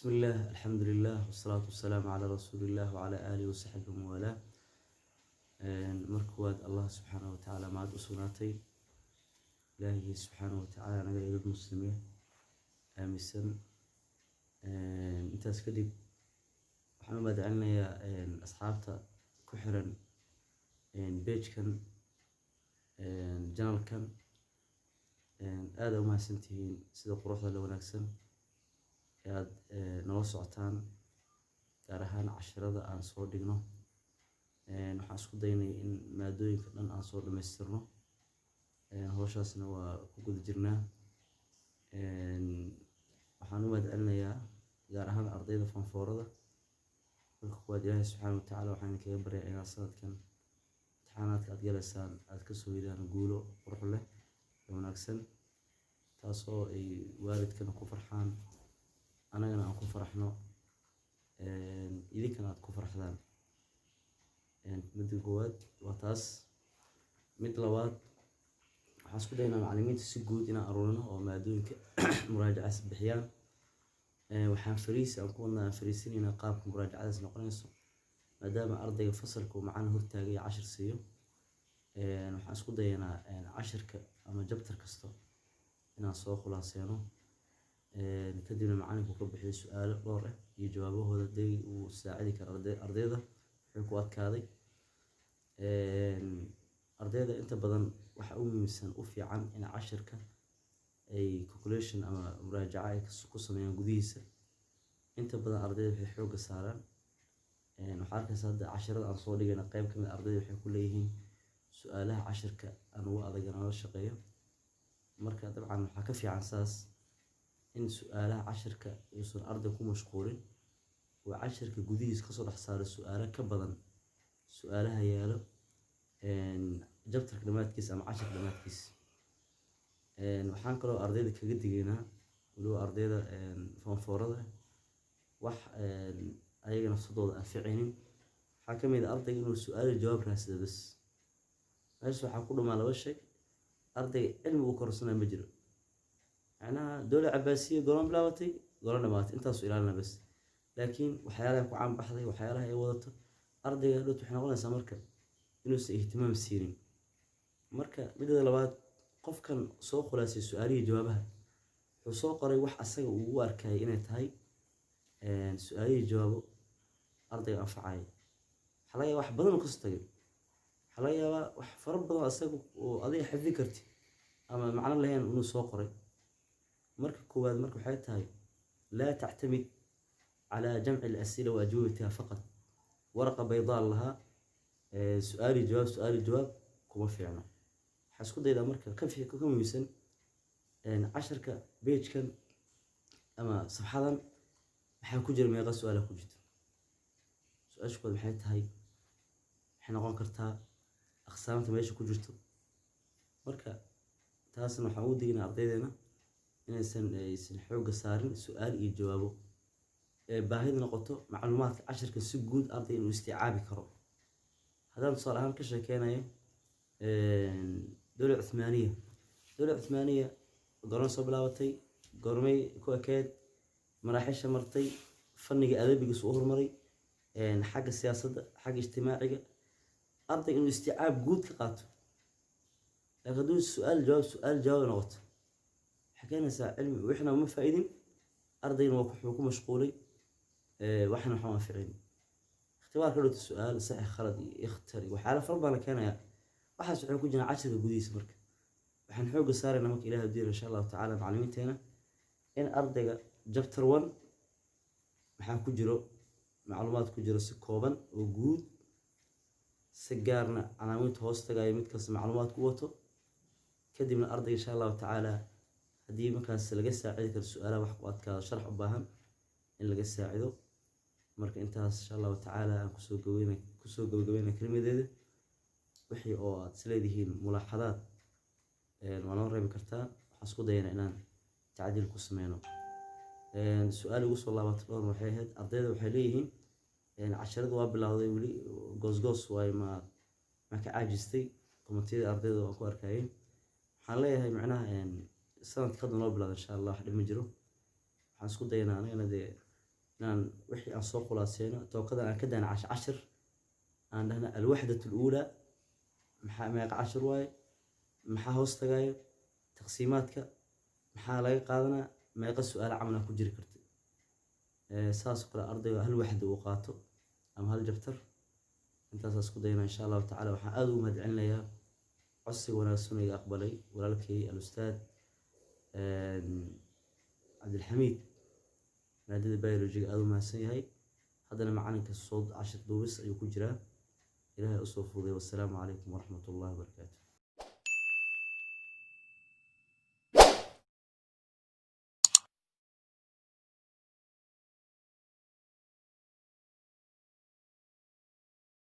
بسم الله الحمد لله والصلاة والسلام على رسول الله وعلى آله وصحبه وموالاه. مركواد الله سبحانه وتعالى مع أسوناتي إلهي سبحانه وتعالى نقل إلى المسلمين آمسا. أنت أسكدي محمد عنا يا أصحابته كحرا بيج كان جنرال كان هذا وما سنتين سيدا قروح لو نكسن aad nala socotaan gaar ahaan casharada aan soo dhigno. Waxaan isku daynay in maadooyinka dhan aan soo dhamaystirno, hawshaasna waa ku guda jirnaa. Waxaan u mahadcelinayaa gaar ahaan ardayda fanfoorada. marka kuwaad Ilaahay subxaanahu wa tacaala waxaan kaga baryaa inaad sanadkan imtixaanaadka aad galaysaan aad ka soo yidaan guulo qurux leh oo wanaagsan, taasoo ay waalidkana ku farxaan, anagana aan ku faraxno, idinkana aad ku faraxdaan. midda koowaad waa taas. mid labaad, waxaan isku daynaa macallimiinta si guud inaan aruurino oo maadooyinka muraajacas bixiyaan. waxaan aan ku wadnaa fariisinaynaa qaabka muraajacadaas noqonayso, maadaama ardayga fasalka uu macallin hortaagay cashir siiyo. waxaan isku daynaa cashirka ama jabtar kasta inaan soo khulaaseeno, kadibna macallinku ka bixiyo su'aalo dhowr ah iyo jawaabahooda haday uu saacidi karo ardayda wixii ku adkaaday. ardayda inta badan waxa u muhiimsan u fiican in cashirka ay calculation ama muraajaca ay ku sameeyaan gudihiisa. inta badan ardayda waxay xoogga saaraan, waxaa arkaysa hadda casharada aan soo dhigayna qayb ka mid ardayda waxay ku leeyihiin su'aalaha cashirka aan ugu adag nala shaqeeyo. marka dabcan waxaa ka fiican saas in su'aalaha cashirka uusan arday ku mashquulin, oo cashirka gudihiisa kasoo dhex saaro su'aalo ka badan su'aalaha yaalo jabtarka dhamaadkiisa ama cashirka dhamaadkiisa. waxaan kaloo ardayda kaga digaynaa, waliba ardayda fanfoorada wax ayaga nafsadooda aan ficinin. waxaa ka mid ah ardayga inuu su'aal jawaab raadsado bas. meesha waxaa ku dhumaa laba shay: ardayga cilmi uu korsanaa ma jiro, macnaha dowla cabaasiya golan bilaabatay golan dhamaatay intaasoo ilaalina bas. laakiin waxyaalaha ku caan baxday, waxyaalaha ay wadato, ardayga dhowt waxay noqonaysaa marka inuusan ihtimaam siinin. marka midda labaad, qofkan soo khulaasay su'aalihii jawaabaha wuxuu soo qoray wax asaga uu u arkay inay tahay su'aalihii jawaabo ardayga anfacaya. waxaa laga yaabaa wax badan oo kasoo tagay, waxaa laga yaabaa wax fara badan asaga oo adiga xifdi karti ama macno lahayn inuu soo qoray. marka koowaad marka waxay tahay laa tactamid calaa jamci al-as'ila wa ajwibatiha faqat. waraqa baydaa lahaa su'aali jawaab kuma fiicno. waxaa isku daydaa marka ka muhiimsan casharka page-kan ama safxadan maxaa ku jira, meeqa su'aala ku jirta. su-aasha koowaad maxay tahay, waxay noqon kartaa aqsaamta meesha ku jirto. marka taasna waxaan ugu digaynaa ardaydeena inaysan xoogga saarin su'aal iyo jawaabo, baahida noqoto macluumaadka cashirka si guud arday inuu isticaabi karo. haddaan tusaale ahaan ka sheekeynayo dowla cuthmaaniya goorma soo bilaabatay, goormay ku ekeed, maraaxiisha martay, fanniga adabigiisa u horumaray, xagga siyaasadda, xagga ijtimaaciga, arday inuu isticaab guud ka qaato. laakiin hadduu su'aal jawaab noqoto waxay keenaysaa cilmi wixna uma faa'iidin, ardayna wuxuu ku mashquulay waxna waxaan anficin. ikhtibaar ka dhigto su'aal sax khalad iyo ikhtar iyo waxyaalo fara badan la keenayaa. waxaas waxay ku jiraan cashirka gudihiisa. marka waxaan xoogga saaraynaa marka Ilaahay diir insha Allah tacaala macallimiinteena in ardayga chapter 1 maxaa ku jiro macluumaad ku jiro si kooban oo guud, si gaarna calaamad hoos tagayo mid kasta macluumaad ku wato. kadibna ardayga insha Allah tacaala haddii markaas laga saacidi karo su'aalaha wax ku adkaado sharax u baahan in laga saacido. marka intaas insha Allah tacaala aan kusoo gabagabeynaa kelimadeeda. wixii oo aad isleedihiin mulaaxadaad waa noo reebi kartaa. waxaan isku daynaa inaan tacdiil ku sameyno. su'aal ugu soo laabatay dhowr waxay ahayd, ardayda waxay leeyihiin casharadu waa bilowday weli goos waaye ma ka caajistay. komitiyada ardayda waan ku arkayay. waxaan leeyahay macnaha sanadka hadda noo bilowday insha Allah wax dhib ma jiro. waxaan isku daynaa anagana dee inaan wixii aan soo khulaaseyno tookadan aan ka dayna cashir aan dhahna alwaxdatu alula maxaa meeqa cashir waaye maxaa hoos tagayo taqsiimaadka maxaa laga qaadanaa meeqa su-aalo camal aan ku jiri karta saas oo kale ardayga hal waxda uu qaato ama hal jabtar intaasaas ku dayna insha allahu tacaala. waxaan aada ugu mahadcelinayaa codsiga wanaagsan iga aqbalay walaalkay alustaad cabdilxamiid maadada biologiga aada u mahadsan yahay. haddana macalinka soo cashir duubis ayuu ku jiraa. ilaahay usoo fududay. wassalaamu calaykum waraxmatullahi wabarakaatu.